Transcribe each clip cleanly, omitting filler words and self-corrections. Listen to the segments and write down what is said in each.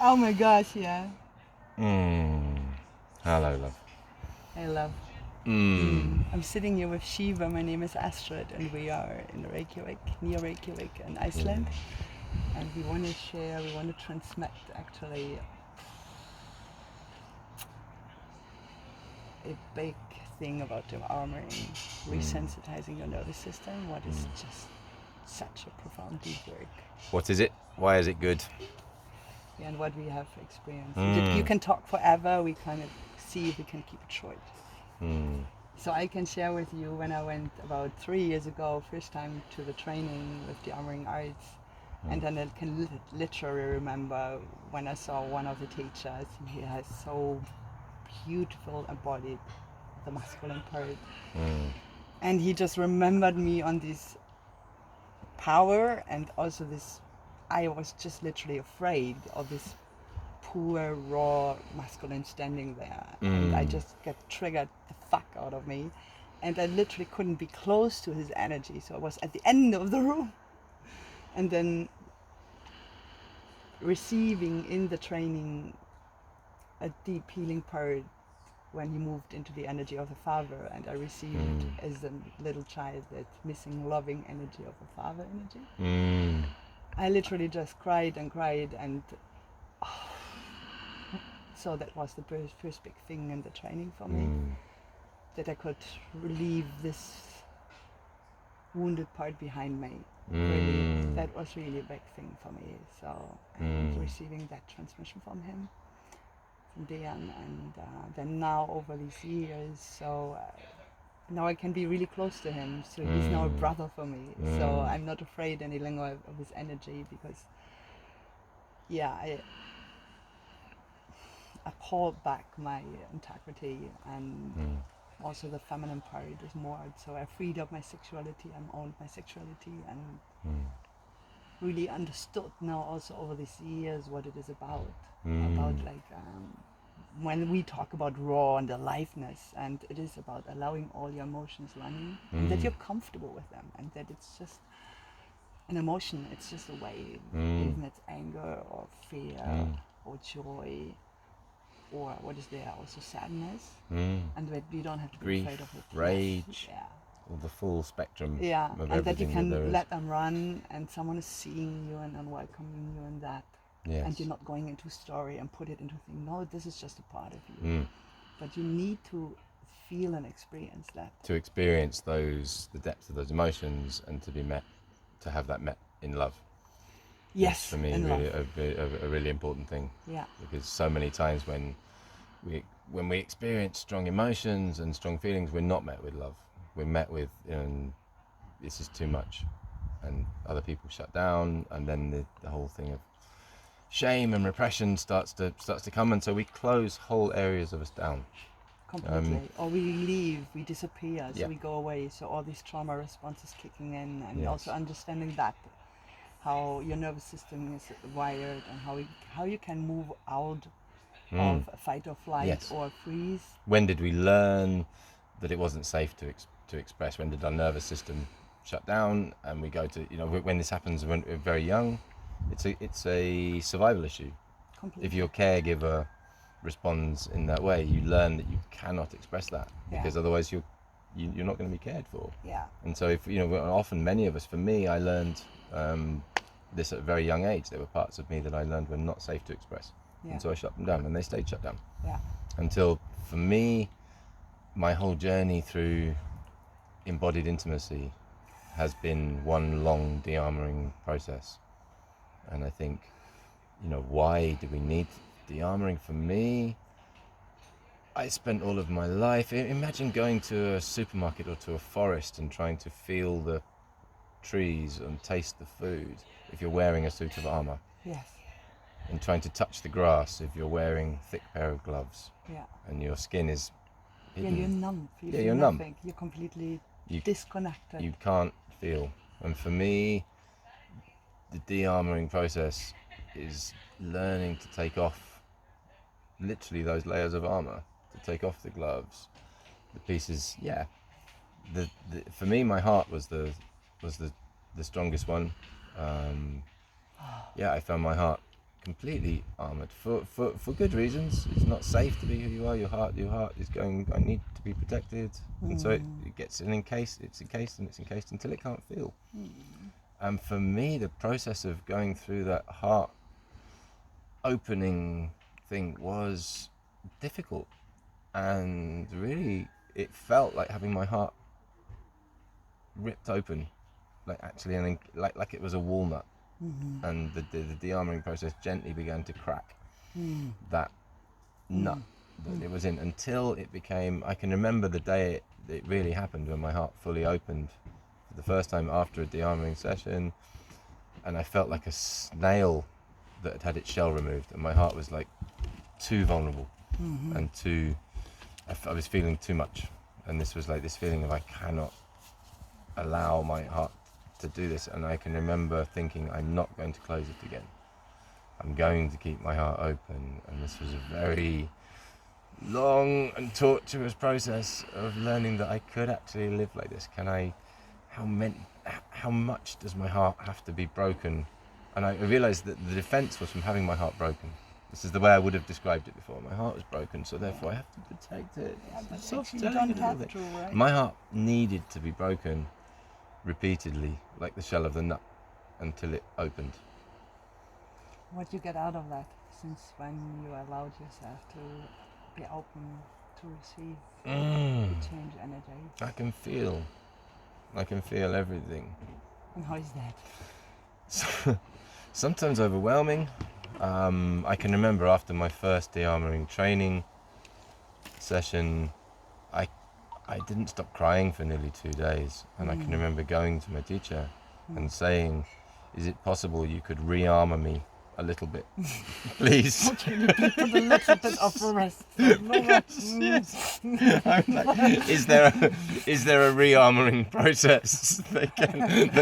Oh my gosh, yeah. Hello, love. Hey, love. I'm sitting here with Shiva. My name is Astrid, and we are in Reykjavik, near Reykjavik in Iceland. And we want to share, we want to transmit actually a big thing about Dearmouring, resensitizing your nervous system, what is just such a profound deep work. What is it? Why is it good? And what we have experienced. You can talk forever, we kind of see if we can keep it short. So I can share with you when I went about 3 years ago, first time to the training with Dearmouring Arts, and then I can literally remember when I saw one of the teachers, he has so beautiful embodied the masculine part. And he just remembered me on this power and also this, I was just literally afraid of this poor, raw, masculine standing there. And I just got triggered the fuck out of me. And I literally couldn't be close to his energy. So I was at the end of the room. And then receiving in the training a deep healing part when he moved into the energy of the father. And I received as a little child that missing loving energy of the father energy. I literally just cried and so that was the first big thing in the training for me, that I could relieve this wounded part behind me. Really, that was really a big thing for me. So and receiving that transmission from him, from Dean, and then now over these years, so now I can be really close to him. So he's now a brother for me. So I'm not afraid any longer of his energy because, yeah, I called back my integrity and also the feminine part is more. So I freed up my sexuality, I owned my sexuality and really understood now also over these years what it is about. About like when we talk about raw and aliveness, and it is about allowing all your emotions running and that you're comfortable with them and that it's just an emotion, it's just a wave, even it's anger or fear or joy, or what is there also sadness, and that you don't have to be Grief, afraid of it. rage, Yeah. or the full spectrum of And that you everything can there is. let them run, and someone is seeing you and welcoming you in that. Yes. And you're not going into story and put it into thing. No, this is just a part of you. But you need to feel and experience that. To experience the depth of those emotions, and to be met, to have that met in love. Yes, for me, really a really important thing. Yeah. Because so many times when we experience strong emotions and strong feelings, we're not met with love. We're met with, this is too much, and other people shut down, and then the whole thing of shame and repression starts to come, and so we close whole areas of us down. Completely. Or we leave, we disappear, so Yeah. we go away. So all these trauma responses kicking in, and Yes. also understanding that how your nervous system is wired and how you can move out of fight or flight Yes. or freeze. When did we learn that it wasn't safe to express? When did our nervous system shut down? And we go to, when this happens when we're very young, it's a survival issue. Completely. If your caregiver responds in that way, you learn that you cannot express that, because otherwise you're not going to be cared for. Yeah. And so if often many of us, for me, I learned this at a very young age. There were parts of me that I learned were not safe to express. Yeah. And so I shut them down, and they stayed shut down. Yeah. Until, for me, my whole journey through embodied intimacy has been one long dearmoring process. And I think, why do we need dearmoring? For me, I spent all of my life, imagine going to a supermarket or to a forest and trying to feel the trees and taste the food if you're wearing a suit of armor. Yes. And trying to touch the grass if you're wearing a thick pair of gloves. Yeah. And your skin is hidden. Yeah, you're numb. You feel you're nothing. numb. You're completely disconnected. You can't feel. And for me, the dearmoring process is learning to take off literally those layers of armor, to take off the gloves, the pieces. Yeah. For me, my heart was the strongest one. yeah, I found my heart completely armored for good reasons. It's not safe to be who you are. Your heart is going, I need to be protected. And so it gets encased until it can't feel. And for me, the process of going through that heart opening thing was difficult, and really it felt like having my heart ripped open, like actually, and like it was a walnut. And the dearmoring process gently began to crack that nut that it was in, until it became, I can remember the day it really happened, when my heart fully opened for the first time after a dearmoring session, and I felt like a snail that had had its shell removed, and my heart was like too vulnerable and too, I was feeling too much, and this was like this feeling of I cannot allow my heart to do this. And I can remember thinking, I'm not going to close it again, I'm going to keep my heart open. And this was a very long and tortuous process of learning that I could actually live like this. How much does my heart have to be broken? And I realized that the defense was from having my heart broken. This is the way I would have described it before. My heart was broken, so therefore I have to protect it. But actually you don't have to, right? My heart needed to be broken repeatedly, like the shell of the nut, until it opened. What you get out of that, since when you allowed yourself to be open to receive the change energy? I can feel everything. And how is that? So, sometimes overwhelming. I can remember after my first Dearmouring training session, I didn't stop crying for nearly 2 days, and I can remember going to my teacher and saying, is it possible you could re-armor me a little bit, please? Can you put a little bit of rest? Yes. I'm like, is there a re-armoring process that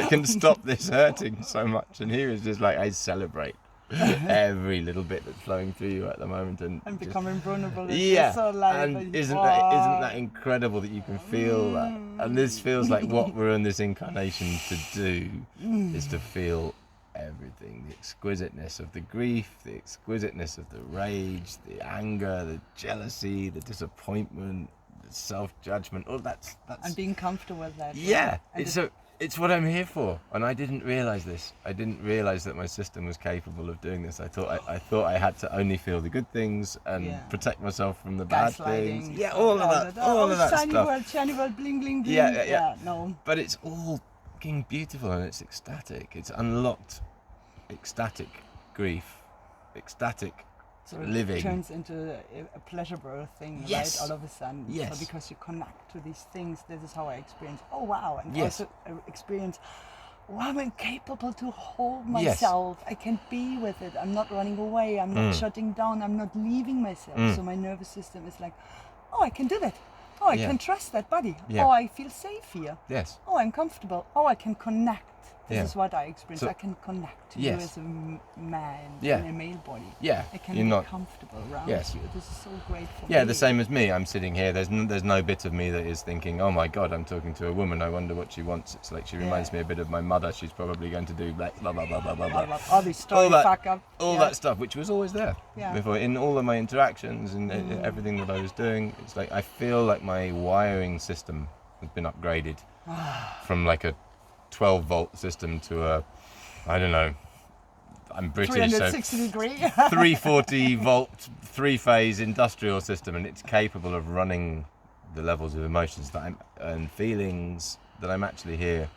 can stop this hurting so much? And he was just like, I celebrate every little bit that's flowing through you at the moment, and becoming vulnerable. Yeah, so alive, and isn't that incredible that you can feel that? And this feels like what we're in this incarnation to do, is to feel everything, the exquisiteness of the grief, the exquisiteness of the rage, the anger, the jealousy, the disappointment, the self-judgment, all that's and being comfortable with that. Yeah, it's what I'm here for, and I didn't realize this. I didn't realize that my system was capable of doing this. I thought I had to only feel the good things and protect myself from the bad things. Yeah, all of that shiny stuff. Shiny world, bling, bling, bling. Yeah. No. But it's all fucking beautiful, and it's ecstatic. It's unlocked ecstatic grief, ecstatic So it living. turns into a pleasurable thing, Yes. right? All of a sudden. Yes. So because you connect to these things, this is how I experience, oh wow. And Yes. also experience, wow, I'm capable to hold myself. I can be with it. I'm not running away. I'm not shutting down. I'm not leaving myself. So my nervous system is like, oh, I can do that. Oh, I can trust that body. Yeah. Oh, I feel safe here. Yes. Oh, I'm comfortable. Oh, I can connect. This Yeah. is what I experience. So- I can connect to Yes. you as a man Yeah. in a male body. Yeah, I can you're be not. comfortable around Yes. you. This is so great for me. Yeah, the same as me. I'm sitting here. There's no bit of me that is thinking, oh my God, I'm talking to a woman. I wonder what she wants. It's like she reminds me a bit of my mother. She's probably going to do blah blah blah blah blah blah. blah. All these story fuck up. All that stuff, which was always there before in all of my interactions and everything that I was doing. It's like I feel like my wiring system has been upgraded from like a 12-volt system to a, I don't know, I'm British, 360 degree. 340-volt, 3-phase industrial system, and it's capable of running the levels of emotions that and feelings that I'm actually here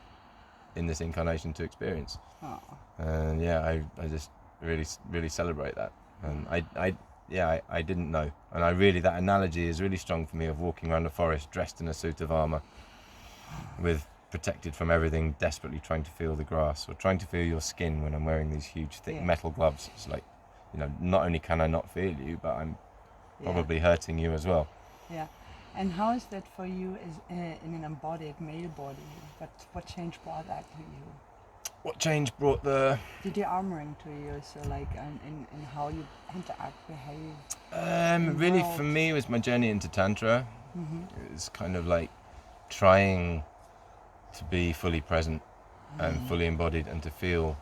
in this incarnation to experience. Oh. And I just really celebrate that. And I didn't know, and that analogy is really strong for me, of walking around the forest dressed in a suit of armor, with protected from everything, desperately trying to feel the grass, or trying to feel your skin when I'm wearing these huge thick metal gloves. It's like, not only can I not feel you, but I'm probably hurting you as well. Yeah. And how is that for you as in an embodied male body? What change brought that to you? What change brought the armoring to you? So like in how you interact, behave? Really for me it was my journey into Tantra. It was kind of like trying to be fully present and fully embodied, and to feel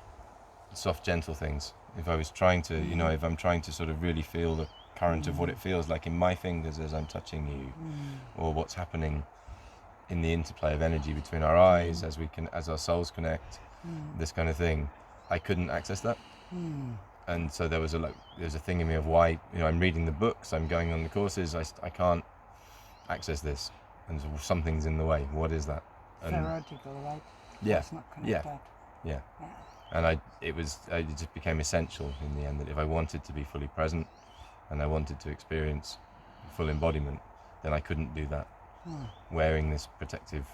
soft, gentle things. If I was trying to, you know, if I'm trying to sort of really feel the current of what it feels like in my fingers as I'm touching you, or what's happening in the interplay of energy between our eyes as our souls connect, this kind of thing, I couldn't access that. And so there's a thing in me of why, you know, I'm reading the books, I'm going on the courses, I can't access this, and so something's in the way. What is that? And theoretical, right? yeah, It's not connected. yeah. And it just became essential in the end that if I wanted to be fully present and I wanted to experience full embodiment, then I couldn't do that wearing this protective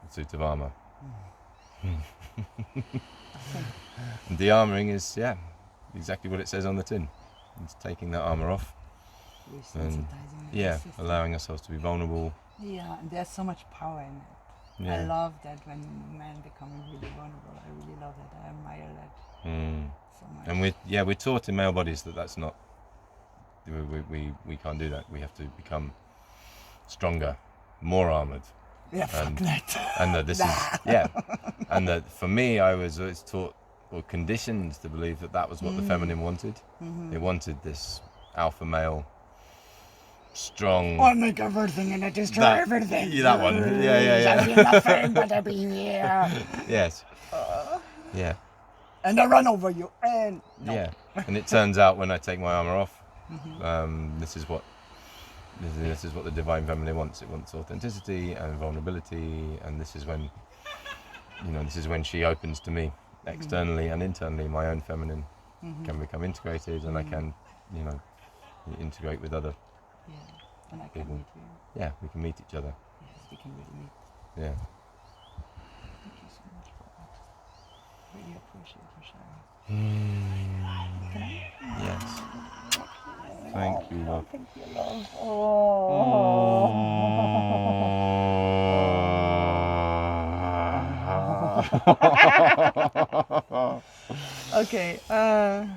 suit of armor. And Dearmouring is, exactly what it says on the tin. It's taking that armor off and allowing ourselves to be vulnerable. Yeah, and there's so much power in it. Yeah. I love that when men become really vulnerable. I really love that. I admire that so much. And we're taught in male bodies that's not. We can't do that. We have to become stronger, more armored. Yeah, fuck that. And that this is and that for me, I was taught or conditioned to believe that was what the feminine wanted. It wanted this alpha male, strong. I'll make everything and I destroy everything. Yeah, that one. Yeah. I'll be nothing but I'll be here. Yes. Yeah. And I run over you. And no. Yeah. And it turns out when I take my armor off, this is what the divine feminine wants. It wants authenticity and vulnerability, and this is when she opens to me externally and internally. My own feminine can become integrated, and I can, integrate with other and I people. can meet you. Yeah, we can meet each other. Yes, we can really meet. Yeah. Thank you so much for that. Really appreciate you sharing. Yes. Thank you, love. Thank you, love. Okay. So